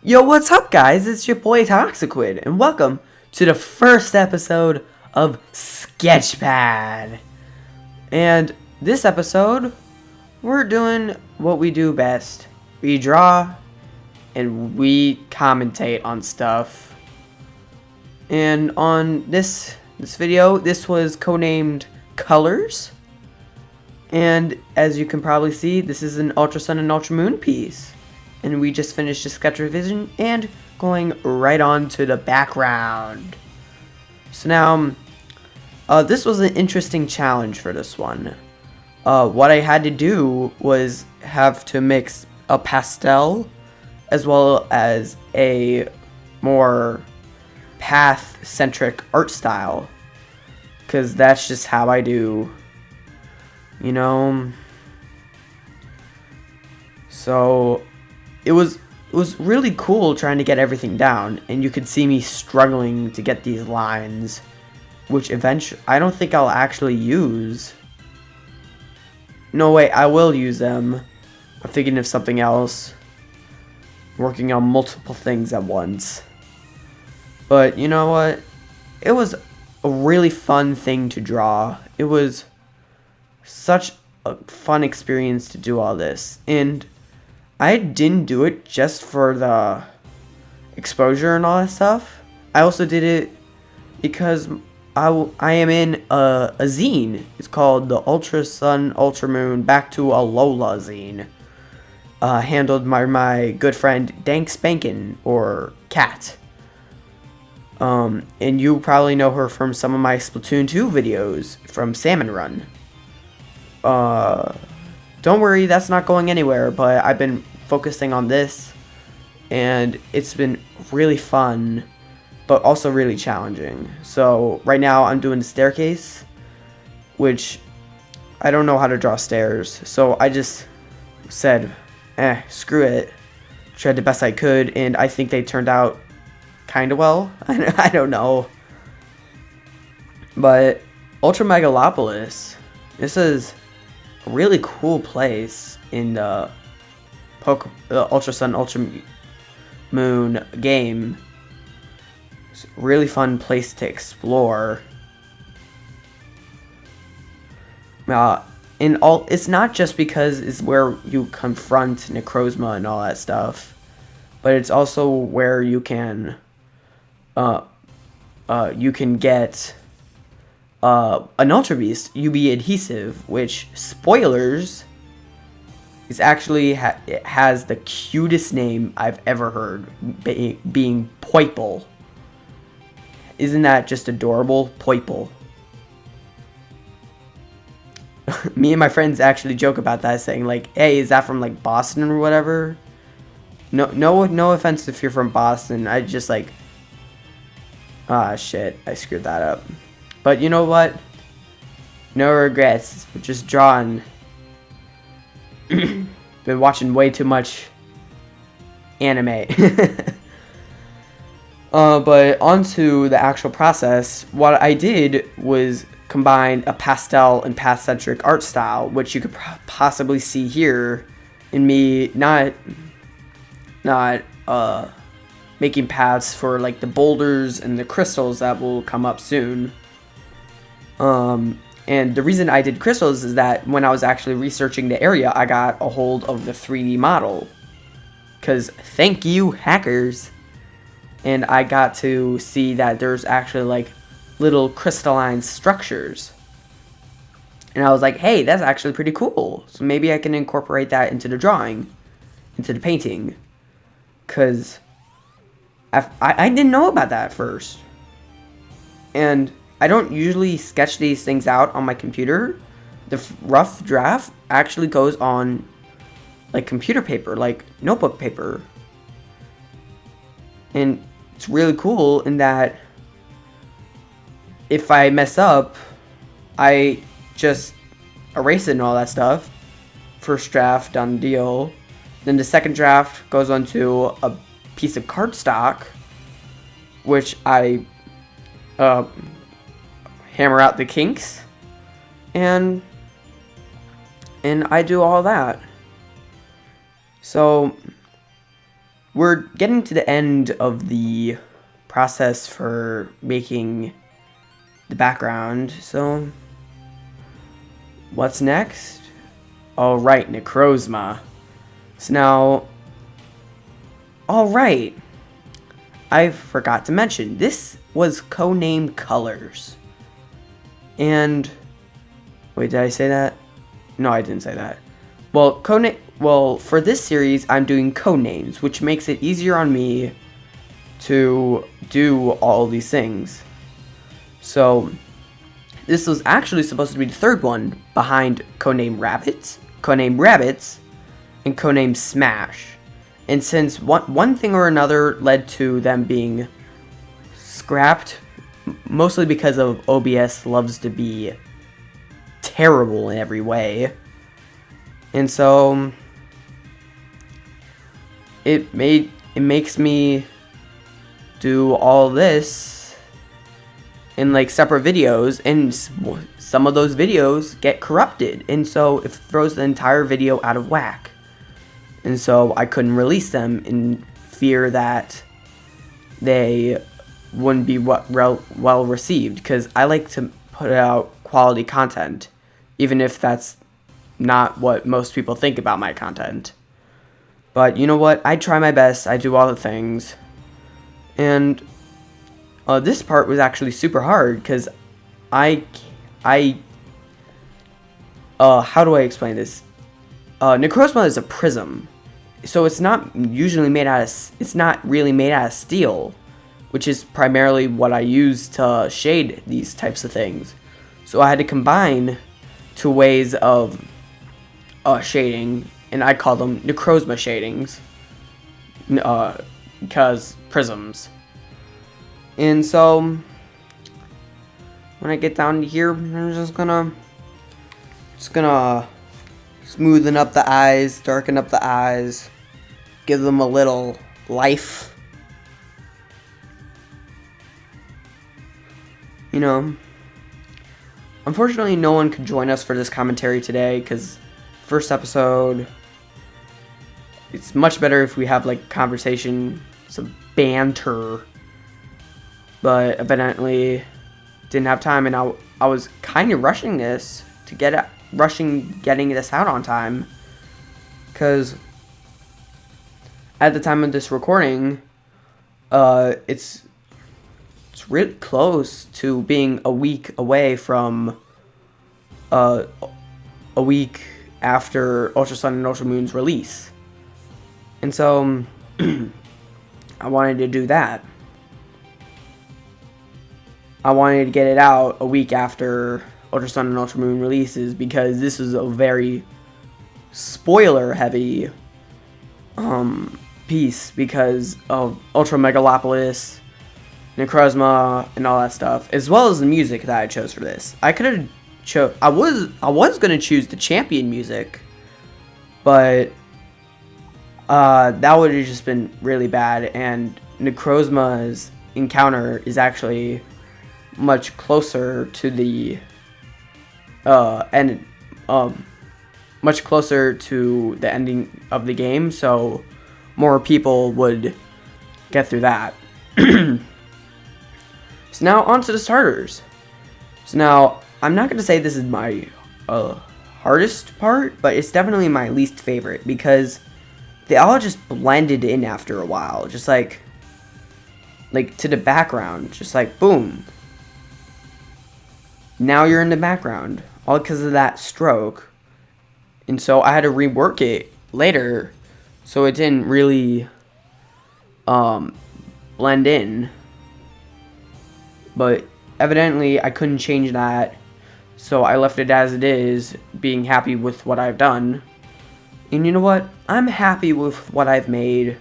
Yo, what's up, guys? It's your boy Toxiquid, and welcome to the first episode of Sketchpad. And this episode, we're doing what we do best. We draw, and we commentate on stuff. And on this video, this was codenamed Colors. And as you can probably see, this is an Ultra Sun and Ultra Moon piece. And we just finished a sketch revision and going right on to the background. So now, this was an interesting challenge for this one. What I had to do was have to mix a pastel as well as a more path-centric art style. Because that's just how I do, you know. So it was really cool trying to get everything down, and you could see me struggling to get these lines, which eventually I don't think I'll actually use. No, wait, I will use them. I'm thinking of something else. Working on multiple things at once. But you know what? It was a really fun thing to draw. It was such a fun experience to do all this, and I didn't do it just for the exposure and all that stuff. I also did it because I am in a zine. It's called the Ultra Sun, Ultra Moon, Back to Alola zine. Handled by my good friend Dank Spankin, or Cat. And you probably know her from some of my Splatoon 2 videos from Salmon Run. Don't worry, that's not going anywhere, but I've been focusing on this, and it's been really fun, but also really challenging. So right now I'm doing the staircase, which I don't know how to draw stairs, so I just said, screw it. Tried the best I could, and I think they turned out kind of well. I don't know. But Ultra Megalopolis, this is a really cool place in the Ultra Sun, Ultra Moon game. It's a really fun place to explore. It's not just because it's where you confront Necrozma and all that stuff, but it's also where you can get an Ultra Beast UV adhesive, which, spoilers, is actually it has the cutest name I've ever heard, being Poiple. Isn't that just adorable? Poiple. Me and my friends actually joke about that, saying like, "Hey, is that from like Boston or whatever?" No offense if you're from Boston. I just like, shit, I screwed that up. But you know what? No regrets. Just drawing. Been watching way too much anime. But onto the actual process. What I did was combine a pastel and path-centric art style, which you could possibly see here in me not making paths for like the boulders and the crystals that will come up soon. And the reason I did crystals is that when I was actually researching the area, I got a hold of the 3D model. Because thank you, hackers. And I got to see that there's actually like little crystalline structures. And I was like, hey, that's actually pretty cool. So maybe I can incorporate that into the drawing, into the painting. Because I didn't know about that at first. And I don't usually sketch these things out on my computer. The rough draft actually goes on like computer paper, like notebook paper. And it's really cool in that if I mess up, I just erase it and all that stuff. First draft, done deal. Then the second draft goes onto a piece of cardstock, which I hammer out the kinks, and I do all that. So we're getting to the end of the process for making the background, so what's next? Alright, Necrozma. So now, alright, I forgot to mention, this was codenamed Colors. And, wait, did I say that? No, I didn't say that. Well, for this series, I'm doing codenames, which makes it easier on me to do all these things. So, this was actually supposed to be the third one behind Codename Rabbits, and Codename Smash. And since one thing or another led to them being scrapped, mostly because of OBS loves to be terrible in every way. And so it makes me do all this in like separate videos, and some of those videos get corrupted, and so it throws the entire video out of whack. And so I couldn't release them in fear that they wouldn't be well received, because I like to put out quality content, even if that's not what most people think about my content. But you know what? I try my best. I do all the things. And this part was actually super hard, because how do I explain this? Necrozma is a prism, so it's not really made out of steel, which is primarily what I use to shade these types of things. So I had to combine two ways of shading, and I call them Necrozma shadings, because prisms. And so when I get down to here, I'm just gonna smoothen up the eyes, darken up the eyes, give them a little life. You know, unfortunately no one could join us for this commentary today, because first episode, it's much better if we have like conversation, some banter, but evidently didn't have time, and I was kind of rushing this to getting this out on time, because at the time of this recording, it's really close to being a week away from a week after Ultra Sun and Ultra Moon's release. And so I wanted to do that. I wanted to get it out a week after Ultra Sun and Ultra Moon releases, because this is a very spoiler heavy piece because of Ultra Megalopolis, Necrozma, and all that stuff, as well as the music that I chose for this. I could have I was gonna choose the champion music, but that would have just been really bad, and Necrozma's encounter is actually much closer to the much closer to the ending of the game, so more people would get through that. So now on to the starters. So now I'm not going to say this is my hardest part, but it's definitely my least favorite, because they all just blended in after a while, just like to the background, just like boom. Now you're in the background, all because of that stroke. And so I had to rework it later, so it didn't really blend in. But evidently I couldn't change that, so I left it as it is, being happy with what I've done. And you know what? I'm happy with what I've made.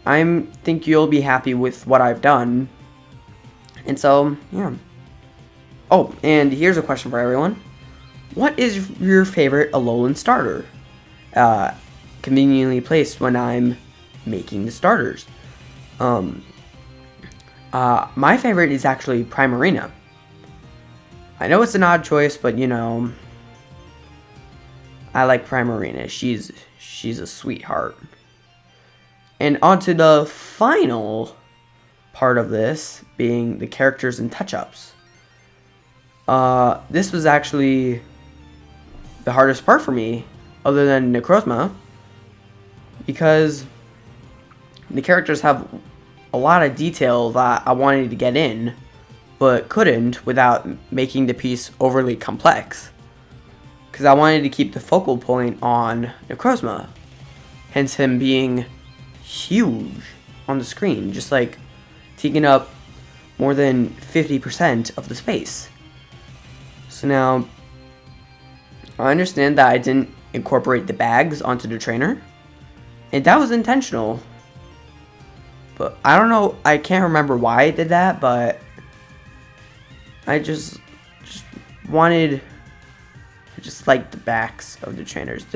I think you'll be happy with what I've done. And so, yeah. Oh, and here's a question for everyone. What is your favorite Alolan starter? Conveniently placed when I'm making the starters. My favorite is actually Primarina. I know it's an odd choice, but you know, I like Primarina. She's a sweetheart. And on to the final part of this, being the characters and touch-ups. This was actually the hardest part for me, other than Necrozma, because the characters have a lot of detail that I wanted to get in, but couldn't without making the piece overly complex. Because I wanted to keep the focal point on Necrozma, hence him being huge on the screen, just like taking up more than 50% of the space. So now, I understand that I didn't incorporate the bags onto the trainer, and that was intentional. But I don't know, I can't remember why I did that, but I just wanted, I just like the backs of the trainers.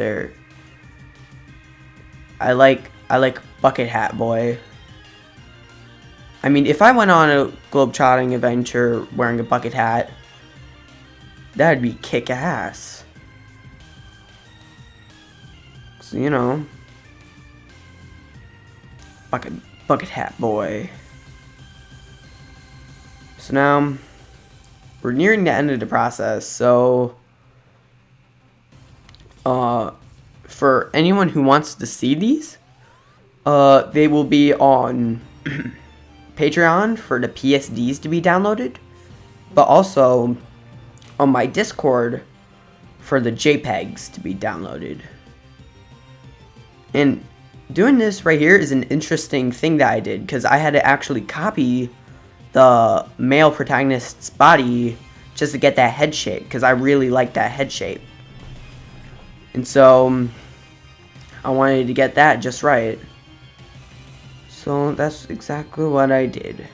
I like Bucket Hat Boy. I mean, if I went on a globe-trotting adventure wearing a bucket hat, that'd be kick-ass. So, you know, Bucket Hat Boy. So now, we're nearing the end of the process, so for anyone who wants to see these, they will be on Patreon for the PSDs to be downloaded, but also on my Discord for the JPEGs to be downloaded. And doing this right here is an interesting thing that I did, because I had to actually copy the male protagonist's body just to get that head shape, because I really like that head shape. And so I wanted to get that just right. So that's exactly what I did.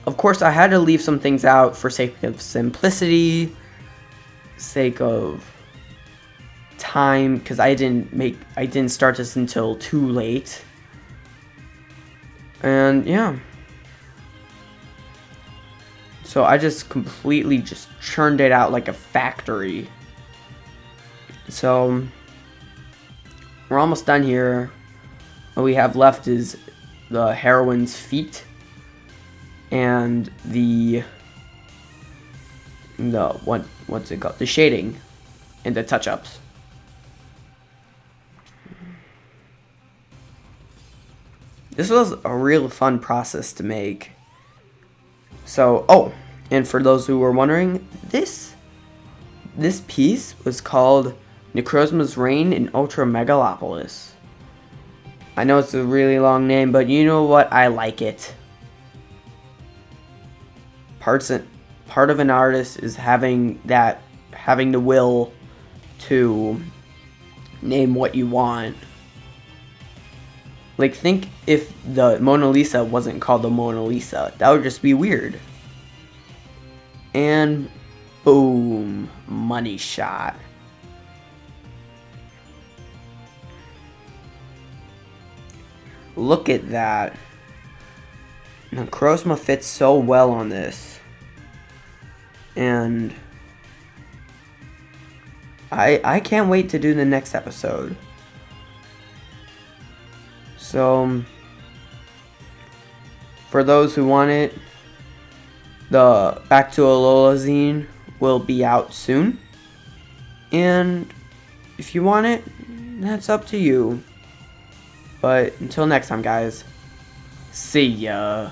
Of course, I had to leave some things out for sake of simplicity, sake of time, because I didn't start this until too late. And yeah. So I just completely just churned it out like a factory. So we're almost done here. What we have left is the heroine's feet and what's it called? The shading and the touch-ups. This was a real fun process to make. So, and for those who were wondering, this piece was called Necrozma's Reign in Ultra Megalopolis. I know it's a really long name, but you know what? I like it. Part of an artist is having the will to name what you want. Like, think if the Mona Lisa wasn't called the Mona Lisa. That would just be weird. And boom, money shot. Look at that. Necrozma fits so well on this. And I can't wait to do the next episode. So, for those who want it, the Back to Alola zine will be out soon. And if you want it, that's up to you. But until next time, guys, see ya.